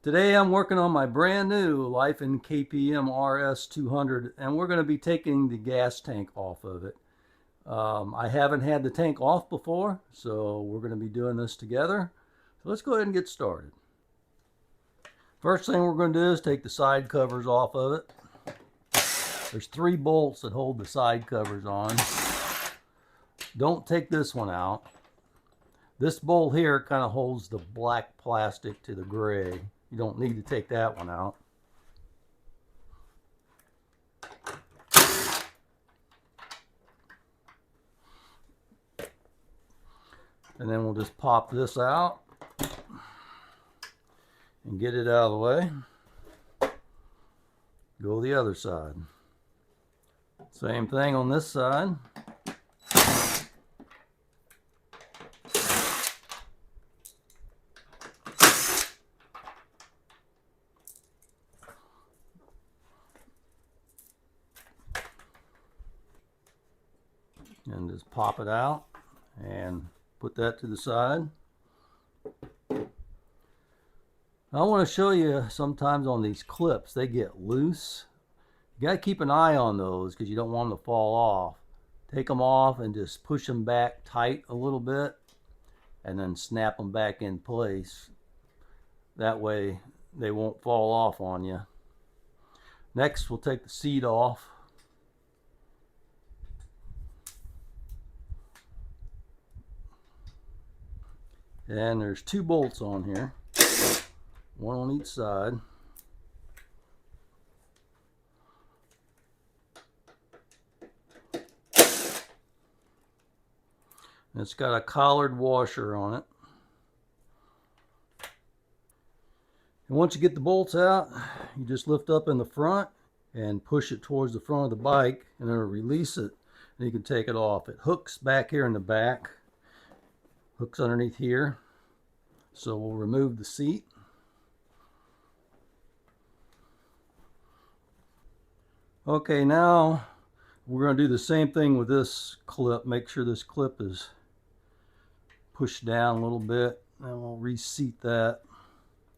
Today I'm working on my brand new Lifan KPM RS200 and we're going to be taking the gas tank off of it. I haven't had the tank off before, so we're going to be doing this together. So let's go ahead and get started. First thing we're going to do is take the side covers off of it. There's 3 bolts that hold the side covers on. Don't take this one out. This bolt here kind of holds the black plastic to the gray. You don't need to take that one out. And then we'll just pop this out and get it out of the way. Go the other side. Same thing on this side. And just pop it out and put that to the side. I want to show you sometimes on these clips they get loose. You got to keep an eye on those because you don't want them to fall off. Take them off and just push them back tight a little bit and then snap them back in place. That way they won't fall off on you. Next we'll take the seat off. And there's 2 bolts on here, one on each side. And it's got a collared washer on it. And once you get the bolts out, you just lift up in the front and push it towards the front of the bike, and it'll release it, and you can take it off. It hooks back here in the back. Hooks underneath here. So we'll remove the seat. Okay, now we're going to do the same thing with this clip. Make sure this clip is pushed down a little bit, and we'll reseat that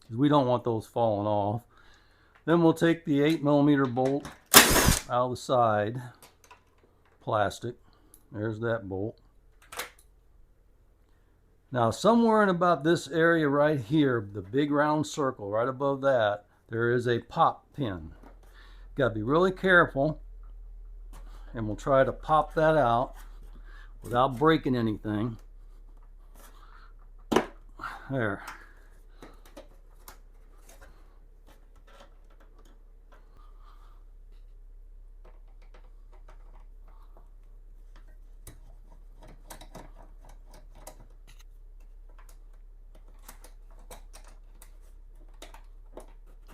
because we don't want those falling off. Then we'll take the 8mm bolt out of the side plastic. There's that bolt. Now somewhere in about this area right here, the big round circle right above that, there is a pop pin. Got to be really careful, and we'll try to pop that out without breaking anything. There.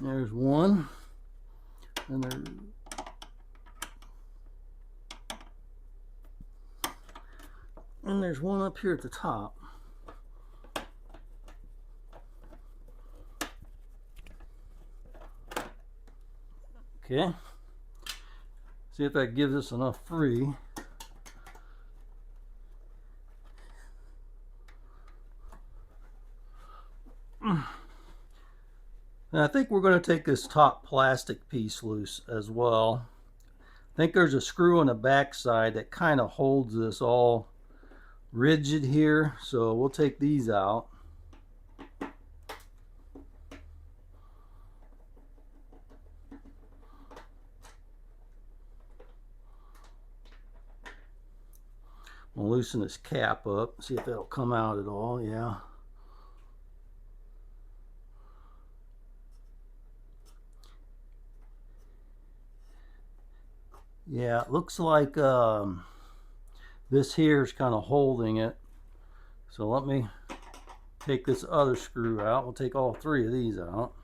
There's one, and there's one up here at the top. Okay, see if that gives us enough free. And I think we're going to take this top plastic piece loose as well. I think there's a screw on the back side that kind of holds this all rigid here, so we'll take these out. We'll loosen this cap up, see if that'll come out at all. Yeah. Yeah, it looks like this here is kind of holding it. So let me take this other screw out. We'll take all 3 of these out.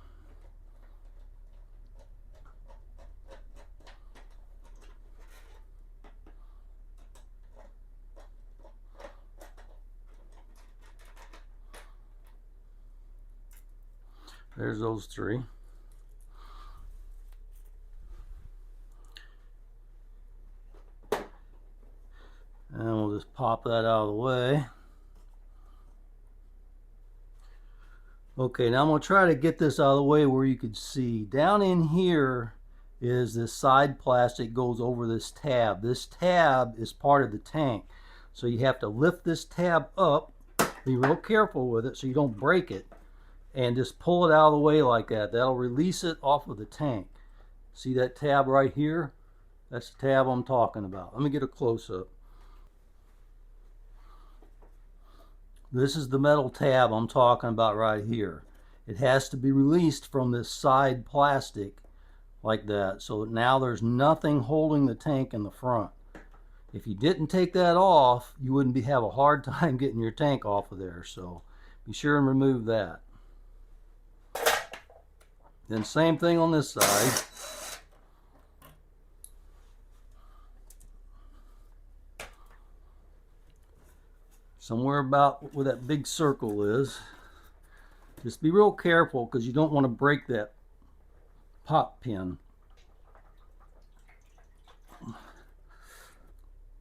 There's those 3. And we'll just pop that out of the way. Okay, now I'm going to try to get this out of the way where you could see. Down in here is this side plastic goes over this tab. This tab is part of the tank. So you have to lift this tab up, be real careful with it so you don't break it, and just pull it out of the way like that. That'll release it off of the tank. See that tab right here? That's the tab I'm talking about. Let me get a close-up. This is the metal tab I'm talking about right here. It has to be released from this side plastic like that. So now there's nothing holding the tank in the front. If you didn't take that off, you wouldn't have a hard time getting your tank off of there. So be sure and remove that. Then same thing on this side. Somewhere about where that big circle is. Just be real careful because you don't want to break that pop pin.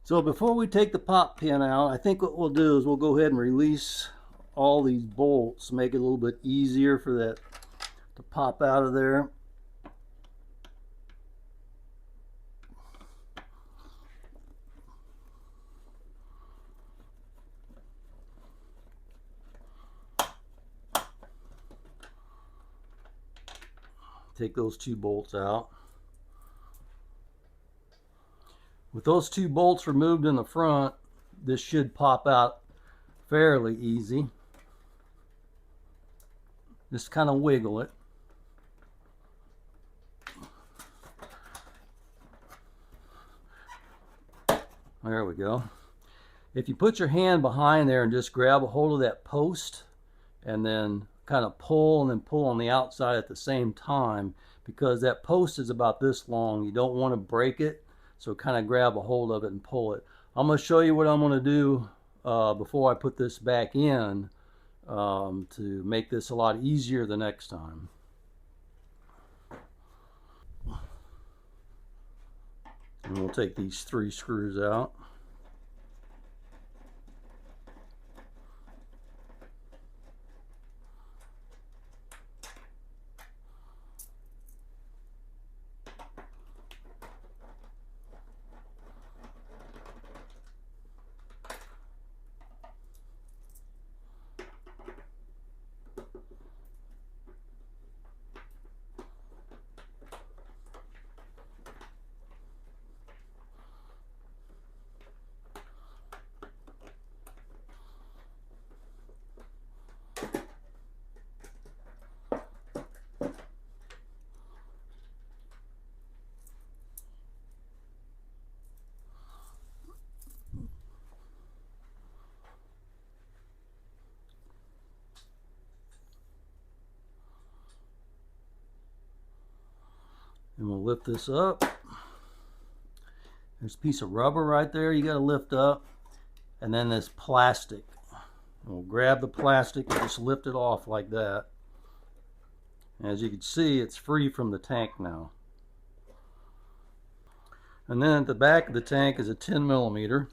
So before we take the pop pin out, I think what we'll do is we'll go ahead and release all these bolts, make it a little bit easier for that to pop out of there. Take those two bolts out. With those two bolts removed in the front, this should pop out fairly easy. Just kind of wiggle it. There we go. If you put your hand behind there and just grab a hold of that post and then kind of pull and then pull on the outside at the same time, because that post is about this long, you don't want to break it, so kind of grab a hold of it and pull it. I'm going to show you what I'm going to do before I put this back in to make this a lot easier the next time. And we'll take these 3 screws out. And we'll lift this up. There's a piece of rubber right there you got to lift up. And then this plastic. We'll grab the plastic and just lift it off like that. As you can see, it's free from the tank now. And then at the back of the tank is a 10mm.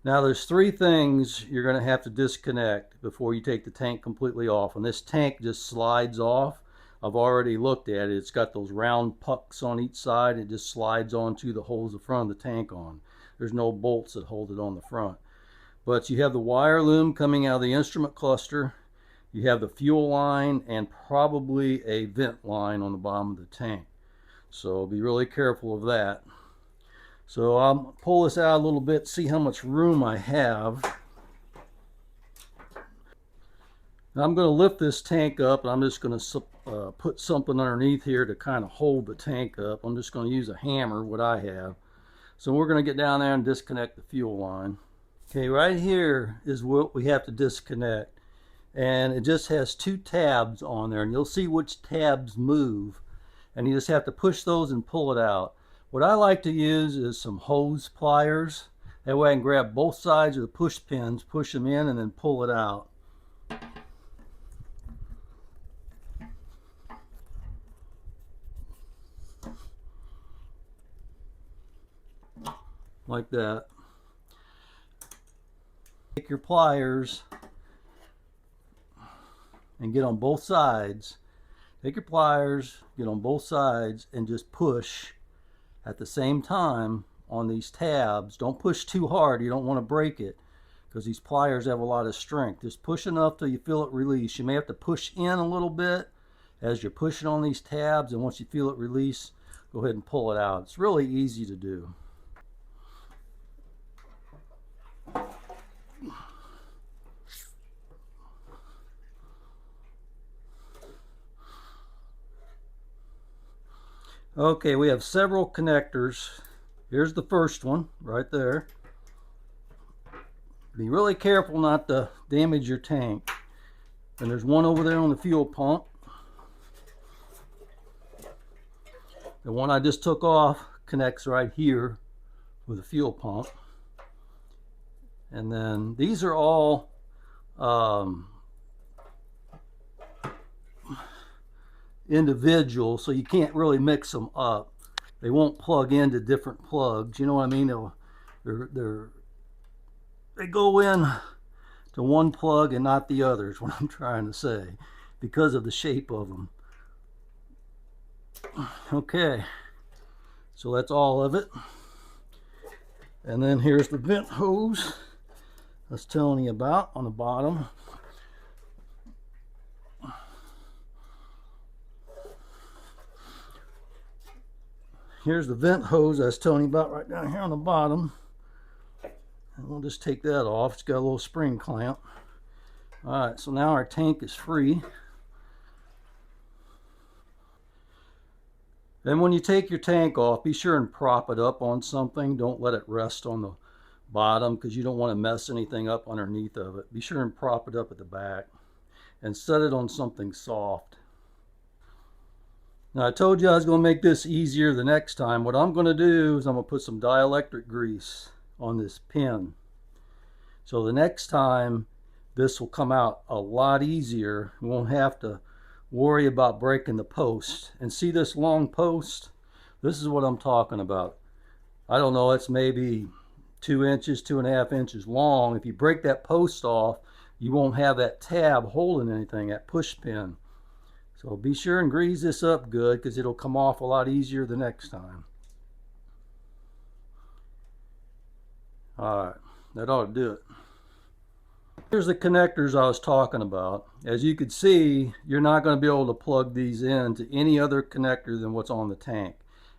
Now there's 3 things you're going to have to disconnect before you take the tank completely off. And this tank just slides off. I've already looked at it. It's got those round pucks on each side. It just slides onto the holes the front of the tank on. There's no bolts that hold it on the front. But you have the wire loom coming out of the instrument cluster. You have the fuel line and probably a vent line on the bottom of the tank. So be really careful of that. So I'll pull this out a little bit, see how much room I have. Now I'm going to lift this tank up, and I'm just going to put something underneath here to kind of hold the tank up. I'm just going to use a hammer, what I have. So we're going to get down there and disconnect the fuel line. Okay, right here is what we have to disconnect. And it just has 2 tabs on there, and you'll see which tabs move. And you just have to push those and pull it out. What I like to use is some hose pliers. That way I can grab both sides of the push pins, push them in, and then pull it out. Like that. Take your pliers and get on both sides. Take your pliers, get on both sides, and just push at the same time on these tabs. Don't push too hard. You don't want to break it because these pliers have a lot of strength. Just push enough till you feel it release. You may have to push in a little bit as you're pushing on these tabs, and once you feel it release, go ahead and pull it out. It's really easy to do. Okay, we have several connectors. Here's the first one right there. Be really careful not to damage your tank. And there's one over there on the fuel pump. The one I just took off connects right here with the fuel pump. And then these are all individual, so you can't really mix them up. They won't plug into different plugs. You know what I mean? They go in to one plug and not the other is what I'm trying to say, because of the shape of them. Okay, so that's all of it. And then here's the vent hose I was telling you about on the bottom. Here's the vent hose I was telling you about right down here on the bottom. And we'll just take that off. It's got a little spring clamp. Alright, so now our tank is free. Then when you take your tank off, be sure and prop it up on something. Don't let it rest on the bottom because you don't want to mess anything up underneath of it. Be sure and prop it up at the back and set it on something soft. Now I told you I was going to make this easier the next time. What I'm going to do is I'm going to put some dielectric grease on this pin. So the next time this will come out a lot easier. We won't have to worry about breaking the post. And see this long post? This is what I'm talking about. I don't know, it's maybe 2 inches, 2.5 inches long. If you break that post off, you won't have that tab holding anything, that push pin. So be sure and grease this up good because it'll come off a lot easier the next time. Alright, that ought to do it. Here's the connectors I was talking about. As you can see, you're not going to be able to plug these in to any other connector than what's on the tank.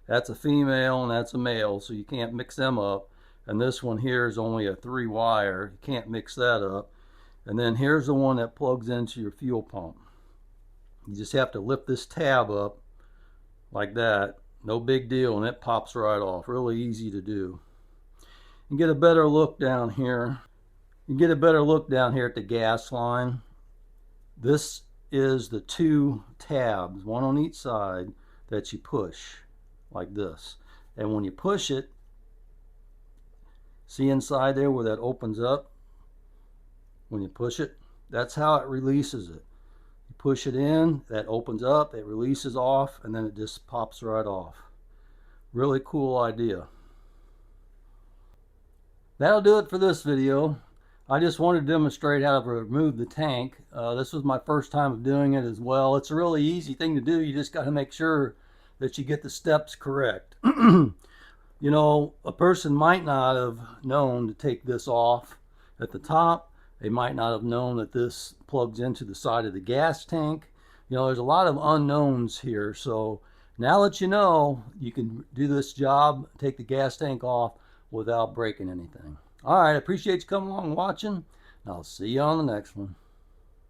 That's a female and that's a male, so you can't mix them up. And this one here is only a 3-wire. You can't mix that up. And then here's the one that plugs into your fuel pump. You just have to lift this tab up like that. No big deal, and it pops right off. Really easy to do. You get a better look down here. You get a better look down here at the gas line. This is the 2 tabs, one on each side, that you push like this. And when you push it, see inside there where that opens up? When you push it, that's how it releases it. You push it in, that opens up, it releases off, and then it just pops right off. Really cool idea. That'll do it for this video. I just wanted to demonstrate how to remove the tank. This was my first time of doing it as well. It's a really easy thing to do. You just got to make sure that you get the steps correct. You know, a person might not have known to take this off at the top. They might not have known that this plugs into the side of the gas tank. You know, there's a lot of unknowns here. So now that you know, you can do this job, take the gas tank off without breaking anything. All right, I appreciate you coming along and watching, and I'll see you on the next one.